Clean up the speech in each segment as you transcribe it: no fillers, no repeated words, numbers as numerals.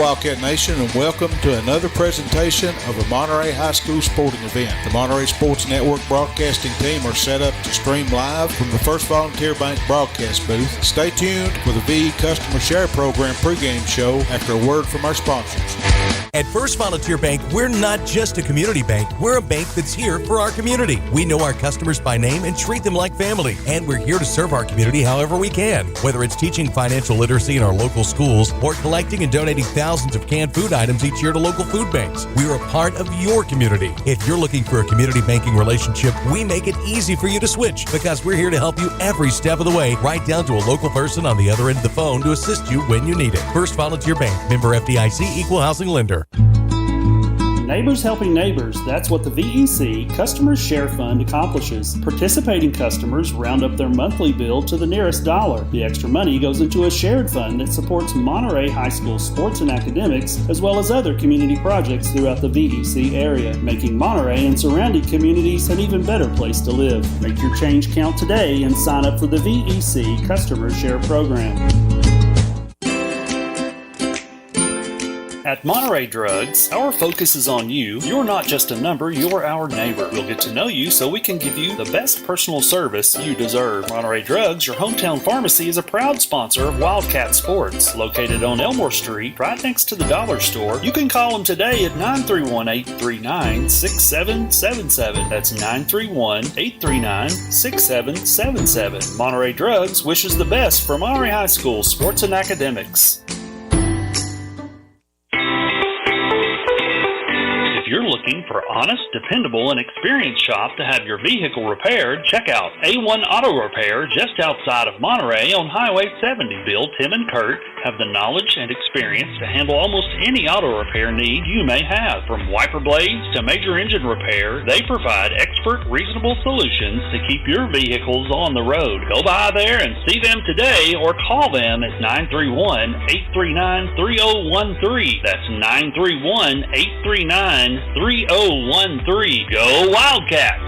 Wildcat Nation, and welcome to another presentation of a Monterey High School sporting event. The Monterey Sports Network broadcasting team are set up to stream live from the First Volunteer Bank broadcast booth. Stay tuned for the VE Customer Share Program pregame show after a word from our sponsors. At First Volunteer Bank, we're not just a community bank. We're a bank that's here for our community. We know our customers by name and treat them like family. And we're here to serve our community however we can. Whether it's teaching financial literacy in our local schools or collecting and donating thousands of canned food items each year to local food banks, we're a part of your community. If you're looking for a community banking relationship, we make it easy for you to switch because we're here to help you every step of the way, right down to a local person on the other end of the phone to assist you when you need it. First Volunteer Bank, member FDIC, equal housing lender. Neighbors helping neighbors, that's what the VEC Customers Share Fund accomplishes. Participating customers round up their monthly bill to the nearest dollar. The extra money goes into a shared fund that supports Monterey High School sports and academics, as well as other community projects throughout the VEC area, making Monterey and surrounding communities an even better place to live. Make your change count today and sign up for the VEC Customers Share Program. At Monterey Drugs, our focus is on you. You're not just a number, you're our neighbor. We'll get to know you so we can give you the best personal service you deserve. Monterey Drugs, your hometown pharmacy, is a proud sponsor of Wildcat Sports. Located on Elmore Street, right next to the dollar store, you can call them today at 931-839-6777. That's 931-839-6777. Monterey Drugs wishes the best for Monterey High School sports and academics. If you're looking for honest, dependable, and experienced shop to have your vehicle repaired, check out A1 Auto Repair just outside of Monterey on Highway 70. Bill, Tim, and Kurt have the knowledge and experience to handle almost any auto repair need you may have. From wiper blades to major engine repair, they provide expert, reasonable solutions to keep your vehicles on the road. Go by there and see them today or call them at 931-839-3013. That's 931-839-3013. Go Wildcats!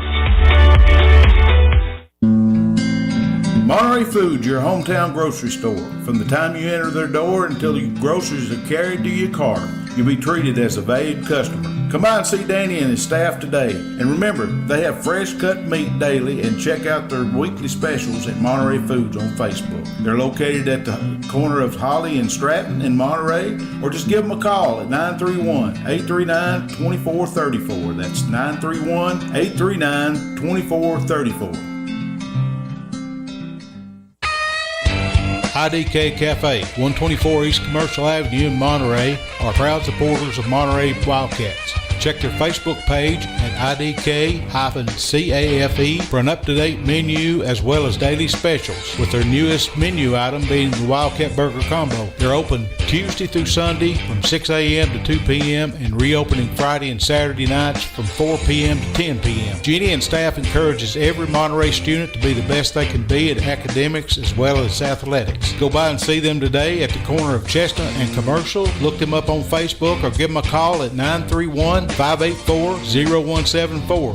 Monterey Foods, your hometown grocery store. From the time you enter their door until your groceries are carried to your car, you'll be treated as a valued customer. Come by and see Danny and his staff today. And remember, they have fresh cut meat daily, and check out their weekly specials at Monterey Foods on Facebook. They're located at the corner of Holly and Stratton in Monterey, or just give them a call at 931-839-2434. That's 931-839-2434. IDK Cafe, 124 East Commercial Avenue in Monterey, are proud supporters of Monterey Wildcats. Check their Facebook page at IDK-CAFE for an up-to-date menu as well as daily specials, with their newest menu item being the Wildcat Burger Combo. They're open Tuesday through Sunday from 6 a.m. to 2 p.m. and reopening Friday and Saturday nights from 4 p.m. to 10 p.m. Jeannie and staff encourages every Monterey student to be the best they can be at academics as well as athletics. Go by and see them today at the corner of Chestnut and Commercial. Look them up on Facebook or give them a call at 931-584-0174.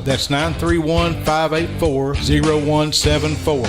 That's 931-584-0174.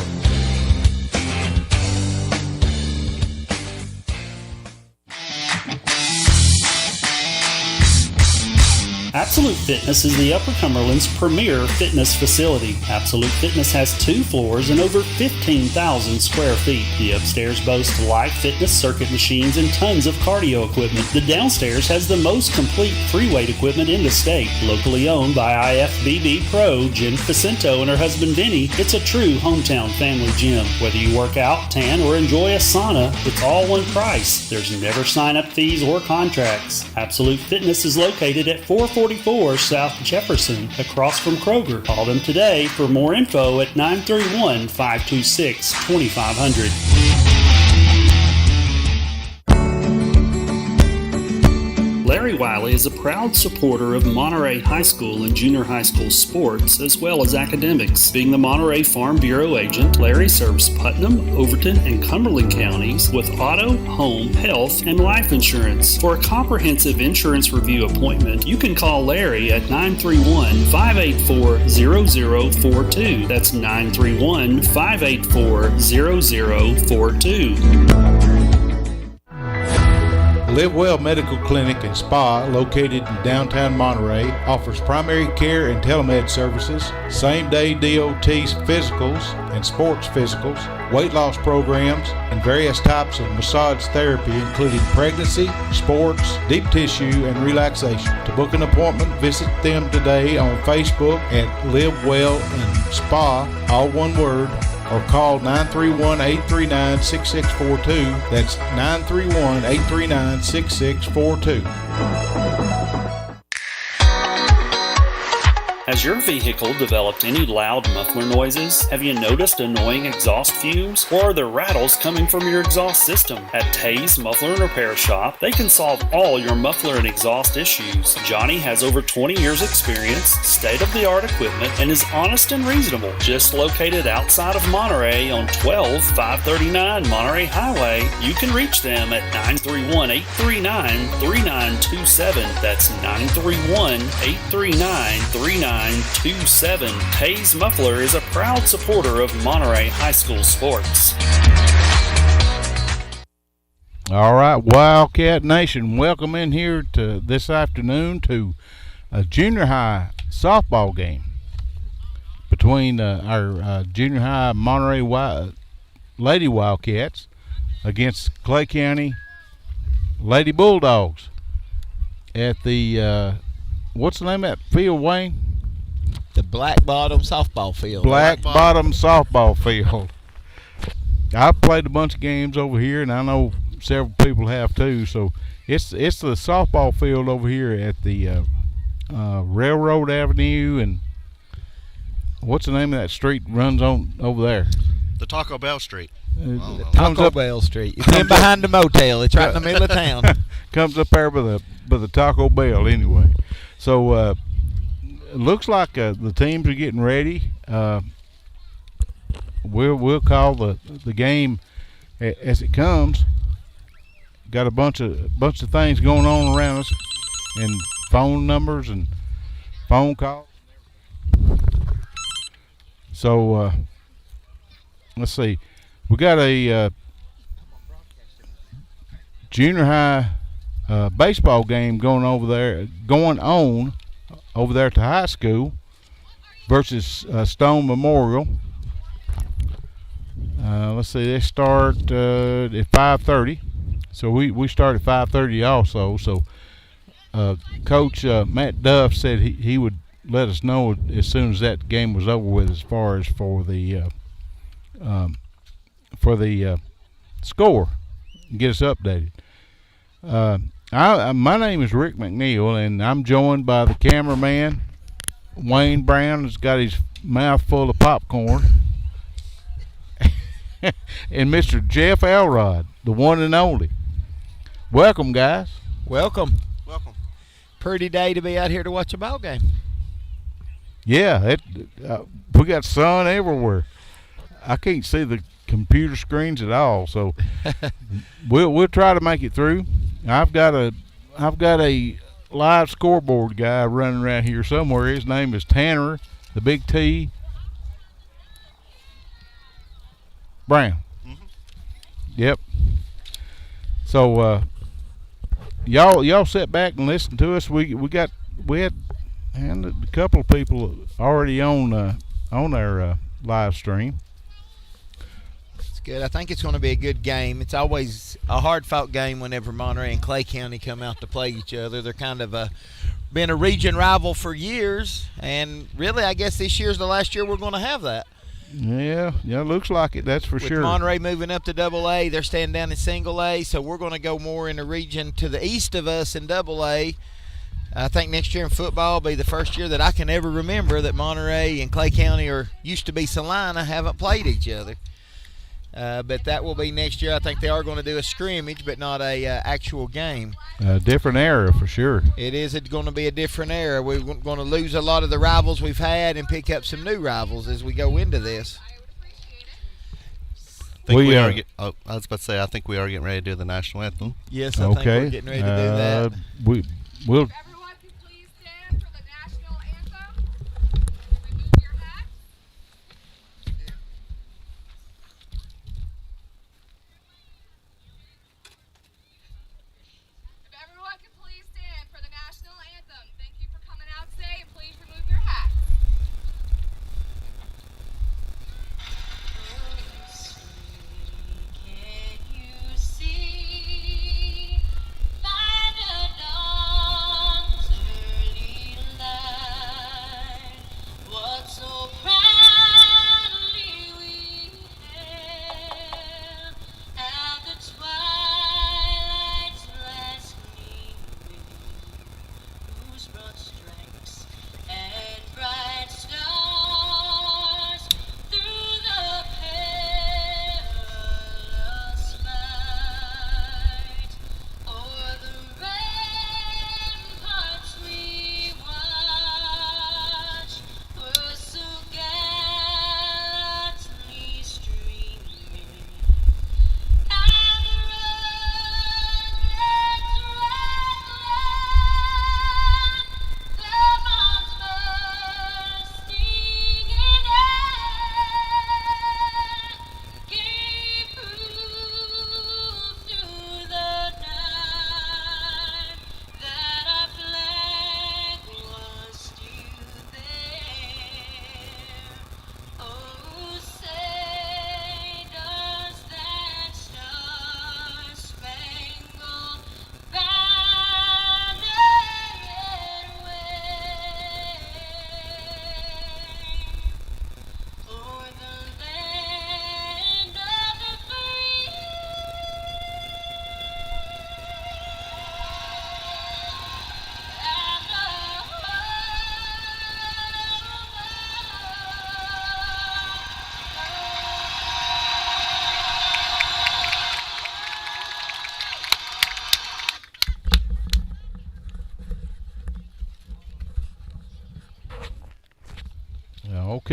Absolute Fitness is the Upper Cumberland's premier fitness facility. Absolute Fitness has 2 floors and over 15,000 square feet. The upstairs boasts live fitness circuit machines and tons of cardio equipment. The downstairs has the most complete free weight equipment in the state. Locally owned by IFBB Pro Jen Facento and her husband Vinny, it's a true hometown family gym. Whether you work out, tan, or enjoy a sauna, it's all one price. There's never sign-up fees or contracts. Absolute Fitness is located at 444 South Jefferson, across from Kroger. Call them today for more info at 931-526-2500. Larry Wiley is a proud supporter of Monterey High School and junior high school sports, as well as academics. Being the Monterey Farm Bureau agent, Larry serves Putnam, Overton, and Cumberland counties with auto, home, health, and life insurance. For a comprehensive insurance review appointment, you can call Larry at 931-584-0042. That's 931-584-0042. Live Well Medical Clinic and Spa, located in downtown Monterey, offers primary care and telemed services, same-day DOT physicals and sports physicals, weight loss programs, and various types of massage therapy, including pregnancy, sports, deep tissue, and relaxation. To book an appointment, visit them today on Facebook at Live Well and Spa, all one word, or call 931-839-6642. That's 931-839-6642. Has your vehicle developed any loud muffler noises? Have you noticed annoying exhaust fumes? Or are there rattles coming from your exhaust system? At Tay's Muffler and Repair Shop, they can solve all your muffler and exhaust issues. Johnny has over 20 years experience, state-of-the-art equipment, and is honest and reasonable. Just located outside of Monterey on 12539 Monterey Highway, you can reach them at 931-839-3927. That's 931-839-3927. Tay's Muffler is a proud supporter of Monterey High School sports. All right, Wildcat Nation, welcome in here to this afternoon to a junior high softball game between our junior high Monterey Lady Wildcats against Clay County Lady Bulldogs at the what's the name of that field, Wayne? The Black Bottom softball field. Black Bottom softball field. I've played a bunch of games over here, and I know several people have too. So it's the softball field over here at the Railroad Avenue, and what's the name of that street runs on over there? The Taco Bell Street. Taco Bell Street. It's in behind the motel. It's right in the middle of town. Comes up there by the Taco Bell anyway. So it looks like the teams are getting ready. We'll call the game as it comes. Got a bunch of things going on around us, and phone numbers and phone calls. So let's see. We got a junior high baseball game going on over there at the high school versus Stone Memorial. Let's see, they start at 5:30, so we start at 5:30 also. So Coach Matt Duff said he would let us know as soon as that game was over with, as far as for the score, and get us updated. My name is Rick McNeil, and I'm joined by the cameraman, Wayne Brown, has got his mouth full of popcorn, and Mr. Jeff Elrod, the one and only. Welcome, guys. Welcome. Welcome. Pretty day to be out here to watch a ball game. Yeah, we got sun everywhere. I can't see the computer screens at all, so we'll try to make it through. I've got a live scoreboard guy running around here somewhere. His name is Tanner, the Big T Brown. Mm-hmm. Yep. So y'all sit back and listen to us. We had a couple of people already on our live stream. Good. I think it's going to be a good game. It's always a hard-fought game whenever Monterey and Clay County come out to play each other. They're kind of been a region rival for years, and really, I guess this year's the last year we're going to have that. Yeah, looks like it. That's for sure. With Monterey moving up to Double-A, they're staying down in Single-A, so we're going to go more in the region to the east of us in Double-A. I think next year in football will be the first year that I can ever remember that Monterey and Clay County, or used to be Salina, haven't played each other. But that will be next year. I think they are going to do a scrimmage, but not a actual game. A different era for sure. It is going to be a different era. We're going to lose a lot of the rivals we've had and pick up some new rivals as we go into this. I was about to say, I think we are getting ready to do the national anthem. Yes, I think we're getting ready to do that. We'll. Everyone can please stand for the national anthem. Remove your hats.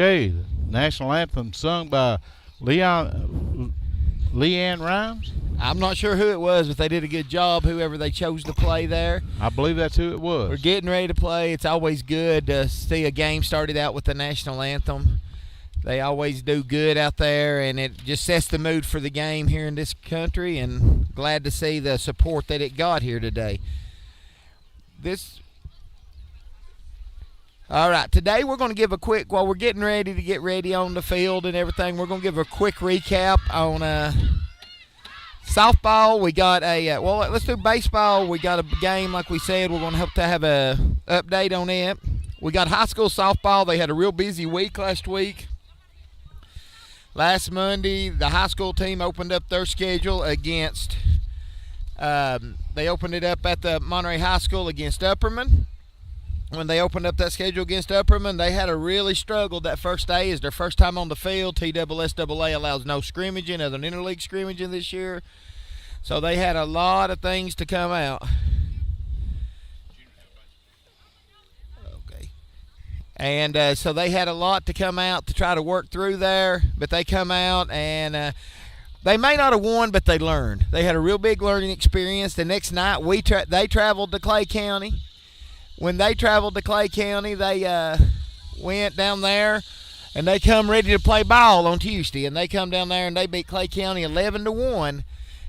Okay, the national anthem sung by Leanne Rhymes. I'm not sure who it was, but they did a good job, whoever they chose to play there. I believe that's who it was. We're getting ready to play. It's always good to see a game started out with the national anthem. They always do good out there, and it just sets the mood for the game here in this country, and glad to see the support that it got here today. All right, today we're going to give a quick, while we're getting ready to get ready on the field and everything, we're going to give a quick recap on softball. We got let's do baseball. We got a game, like we said. We're going to have to have a update on it. We got high school softball. They had a real busy week last week. Last Monday, the high school team opened up their schedule against, they opened it up at the Monterey High School against Upperman. When they opened up that schedule against Upperman, they had to really struggle that first day. It's their first time on the field. TSSAA allows no scrimmaging other than interleague scrimmaging this year. So they had a lot of things to come out. Okay. And so they had a lot to come out to try to work through there. But they come out and they may not have won, but they learned. They had a real big learning experience. The next night, they traveled to Clay County. When they traveled to Clay County, they went down there, and they come ready to play ball on Tuesday. And they come down there, and they beat Clay County 11-1.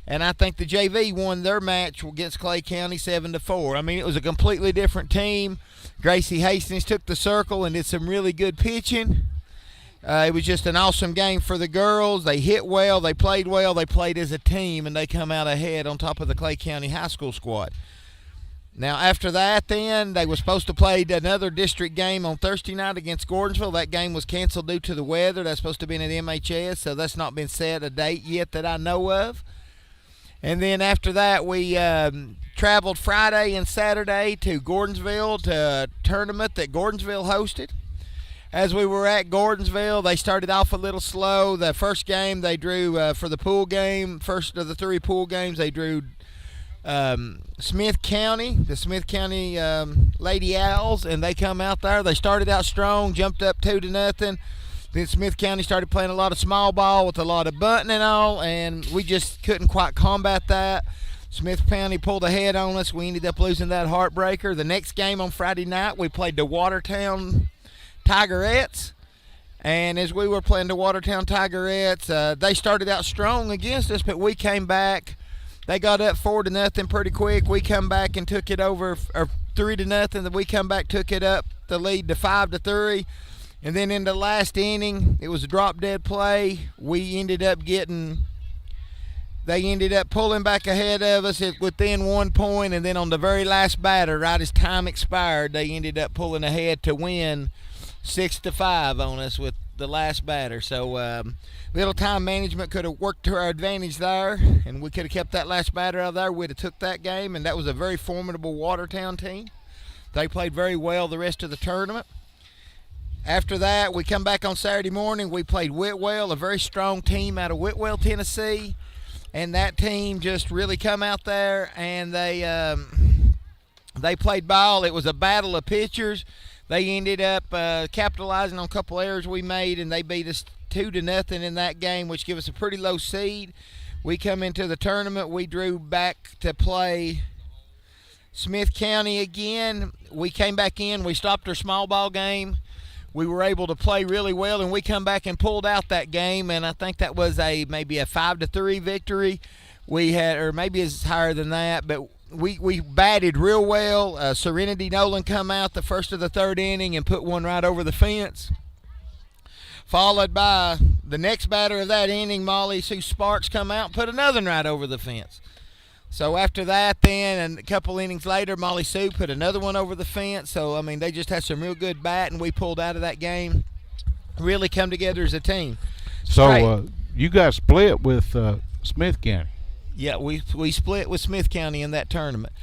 And I think the JV won their match against Clay County 7-4. I mean, it was a completely different team. Gracie Hastings took the circle and did some really good pitching. It was just an awesome game for the girls. They hit well. They played well. They played as a team, and they come out ahead on top of the Clay County High School squad. Now, after that, then, they were supposed to play another district game on Thursday night against Gordonsville. That game was canceled due to the weather. That's supposed to be at MHS, so that's not been set a date yet that I know of. And then after that, we traveled Friday and Saturday to Gordonsville to a tournament that Gordonsville hosted. As we were at Gordonsville, they started off a little slow. The first game they drew for the pool game, first of the three pool games, they drew Smith County, the Smith County Lady Owls, and they come out there. They started out strong, jumped up 2-0. Then Smith County started playing a lot of small ball with a lot of bunting and all, and we just couldn't quite combat that. Smith County pulled ahead on us. We ended up losing that heartbreaker. The next game on Friday night, we played the Watertown Tigerettes. And as we were playing the Watertown Tigerettes, they started out strong against us, but we came back. They got up 4-0 pretty quick. We come back and took it over, or 3-0. Then we come back, took it up the lead to 5-3. And then in the last inning, it was a drop-dead play. They ended up pulling back ahead of us within 1 point. And then on the very last batter, right as time expired, they ended up pulling ahead to win 6-5 on us with the last batter. So little time management could have worked to our advantage there, and we could have kept that last batter out of there. We'd have took that game, and that was a very formidable Watertown team. They played very well the rest of the tournament. After that, we come back on Saturday morning. We played Whitwell, a very strong team out of Whitwell, Tennessee, and that team just really come out there, and they played ball. It was a battle of pitchers. They ended up capitalizing on a couple errors we made, and they beat us 2-0 in that game, which gave us a pretty low seed. We come into the tournament. We drew back to play Smith County again. We came back in. We stopped our small ball game. We were able to play really well, and we come back and pulled out that game, and I think that was maybe a 5-3 victory. We had, or maybe it's higher than that, but we batted real well. Serenity Nolan come out the first of the third inning and put one right over the fence. Followed by the next batter of that inning, Molly Sue Sparks come out and put another one right over the fence. So after that then, and a couple innings later, Molly Sue put another one over the fence. So, I mean, they just had some real good batting. We pulled out of that game, really come together as a team. So you guys split with Smith County. Yeah, we split with Smith County in that tournament.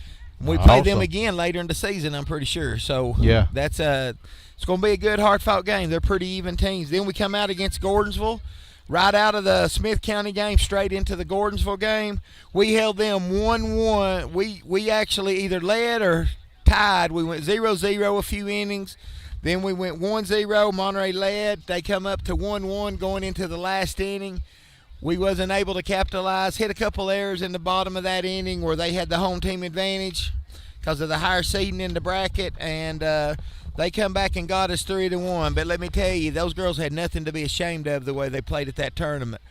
We play them again later in the season, I'm pretty sure. So yeah, that's it's going to be a good, hard-fought game. They're pretty even teams. Then we come out against Gordonsville. Right out of the Smith County game, straight into the Gordonsville game, we held them 1-1. We actually either led or tied. We went 0-0 a few innings. Then we went 1-0. Monterey led. They come up to 1-1 going into the last inning. We wasn't able to capitalize. Hit a couple errors in the bottom of that inning where they had the home team advantage because of the higher seeding in the bracket, and they come back and got us 3-1. But let me tell you, those girls had nothing to be ashamed of the way they played at that tournament.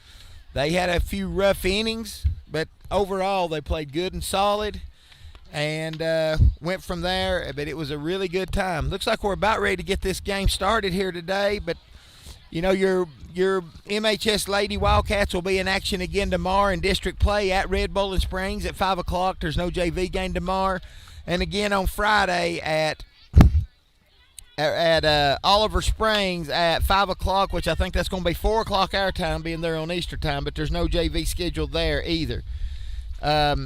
They had a few rough innings, but overall they played good and solid, and went from there. But it was a really good time. Looks like we're about ready to get this game started here today, but you know, your MHS Lady Wildcats will be in action again tomorrow in district play at Red Bowling Springs at 5 o'clock. There's no JV game tomorrow. And again on Friday at Oliver Springs at 5 o'clock, which I think that's going to be 4 o'clock our time, being there on Easter time, but there's no JV scheduled there either. Our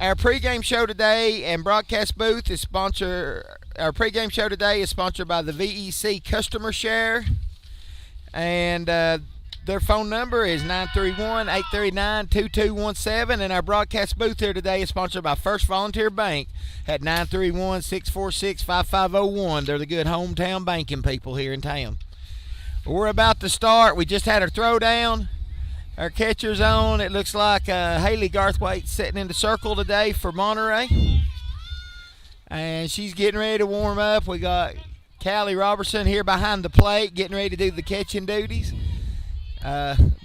pregame show today and broadcast booth is sponsored. Our pregame show today is sponsored by the VEC Customer Share. And their phone number is 931-839-2217. And our broadcast booth here today is sponsored by First Volunteer Bank at 931-646-5501. They're the good hometown banking people here in town. We're about to start. We just had our throwdown. Our catcher's on. It looks like Haley Garthwaite sitting in the circle today for Monterey. And she's getting ready to warm up. We got Callie Robertson here behind the plate, getting ready to do the catching duties.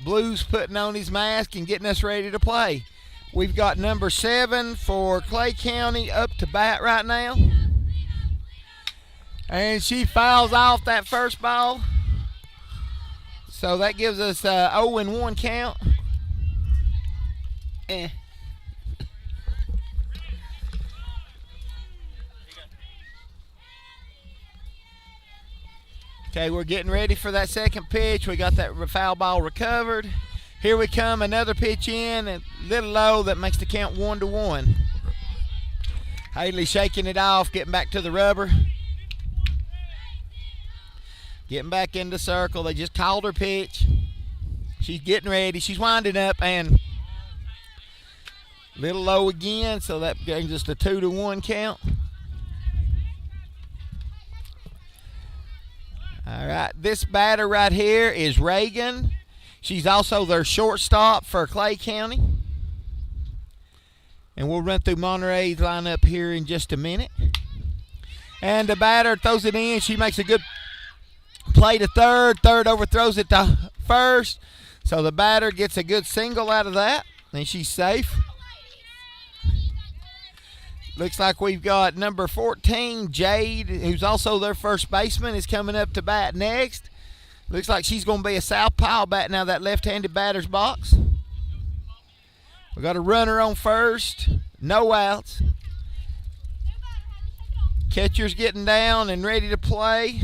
Blues putting on his mask and getting us ready to play. We've got number 7 for Clay County up to bat right now. And she fouls off that first ball. So that gives us 0-1 count. Okay, we're getting ready for that second pitch. We got that foul ball recovered. Here we come, another pitch in, a little low, that makes the count 1-1. Haley shaking it off, getting back to the rubber. Getting back in the circle. They just called her pitch. She's getting ready. She's winding up, and little low again, so that brings us to 2-1 count. All right, this batter right here is Reagan. She's also their shortstop for Clay County. And we'll run through Monterey's lineup here in just a minute. And the batter throws it in. She makes a good play to third. Third overthrows it to first. So the batter gets a good single out of that, and she's safe. Looks like we've got number 14, Jade, who's also their first baseman, is coming up to bat next. Looks like she's going to be a southpaw batting out of that left-handed batter's box. We got a runner on first, no outs. Catcher's getting down and ready to play.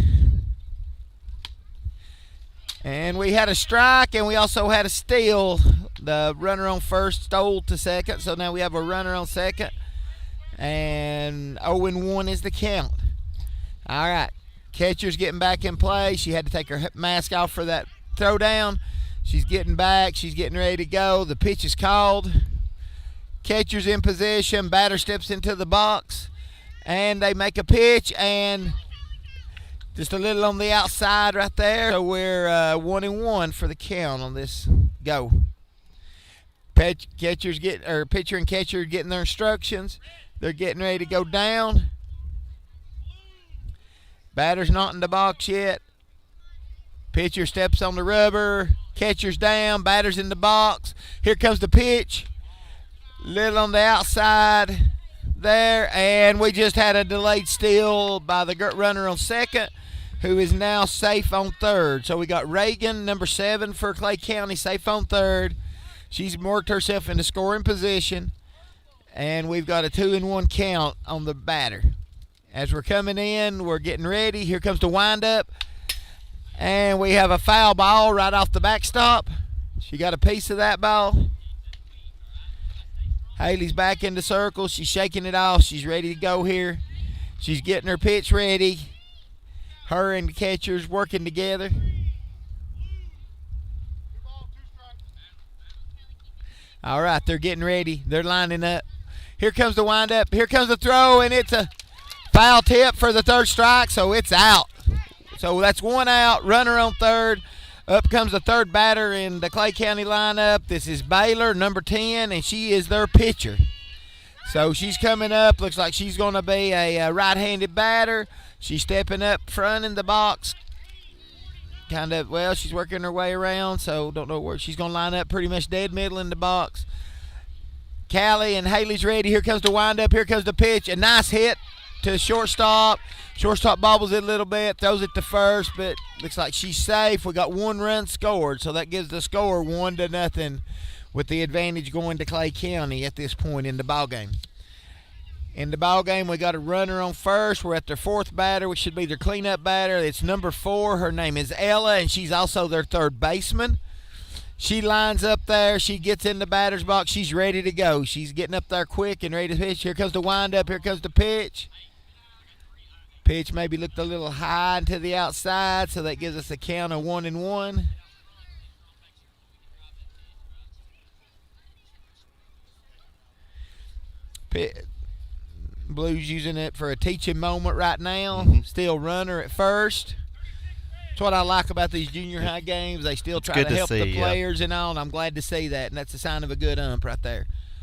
And we had a strike, and we also had a steal. The runner on first stole to second, so now we have a runner on second. And 0-1 is the count. All right. Catcher's getting back in play. She had to take her mask off for that throw down. She's getting back. She's getting ready to go. The pitch is called. Catcher's in position. Batter steps into the box. And they make a pitch. And just a little on the outside right there. So we're 1-1 for the count on this go. Pitcher and catcher getting their instructions. They're getting ready to go down. Batter's not in the box yet. Pitcher steps on the rubber. Catcher's down. Batter's in the box. Here comes the pitch. Little on the outside there. And we just had a delayed steal by the runner on second, who is now safe on third. So we got Reagan, number 7 for Clay County, safe on third. She's worked herself into scoring position. And we've got a 2-1 count on the batter. As we're coming in, we're getting ready. Here comes the windup. And we have a foul ball right off the backstop. She got a piece of that ball. Haley's back in the circle. She's shaking it off. She's ready to go here. She's getting her pitch ready. Her and the catcher's working together. All right, they're getting ready. They're lining up. Here comes the windup. Here comes the throw, and it's a foul tip for the third strike, so it's out. So that's one out, runner on third. Up comes the third batter in the Clay County lineup. This is Baylor, number 10, and she is their pitcher. So she's coming up. Looks like she's going to be a right-handed batter. She's stepping up front in the box. She's working her way around, so don't know where she's going to line up. Pretty much dead middle in the box. Callie and Haley's ready. Here comes the windup. Here comes the pitch. A nice hit to shortstop. Shortstop bobbles it a little bit, throws it to first, but looks like she's safe. We got 1 run scored, so that gives the score 1-0 with the advantage going to Clay County at this point in the ballgame. In the ballgame, we got a runner on first. We're at their fourth batter, which should be their cleanup batter. It's number 4. Her name is Ella, and she's also their third baseman. She lines up there. She gets in the batter's box. She's ready to go. She's getting up there quick and ready to pitch. Here comes the windup. Here comes the pitch. Pitch maybe looked a little high and to the outside, so that gives us a count of 1-1. Blues using it for a teaching moment right now. Still runner at first. That's what I like about these junior high games. They still try to help the players and all, and I'm glad to see that, and that's a sign of a good ump right there.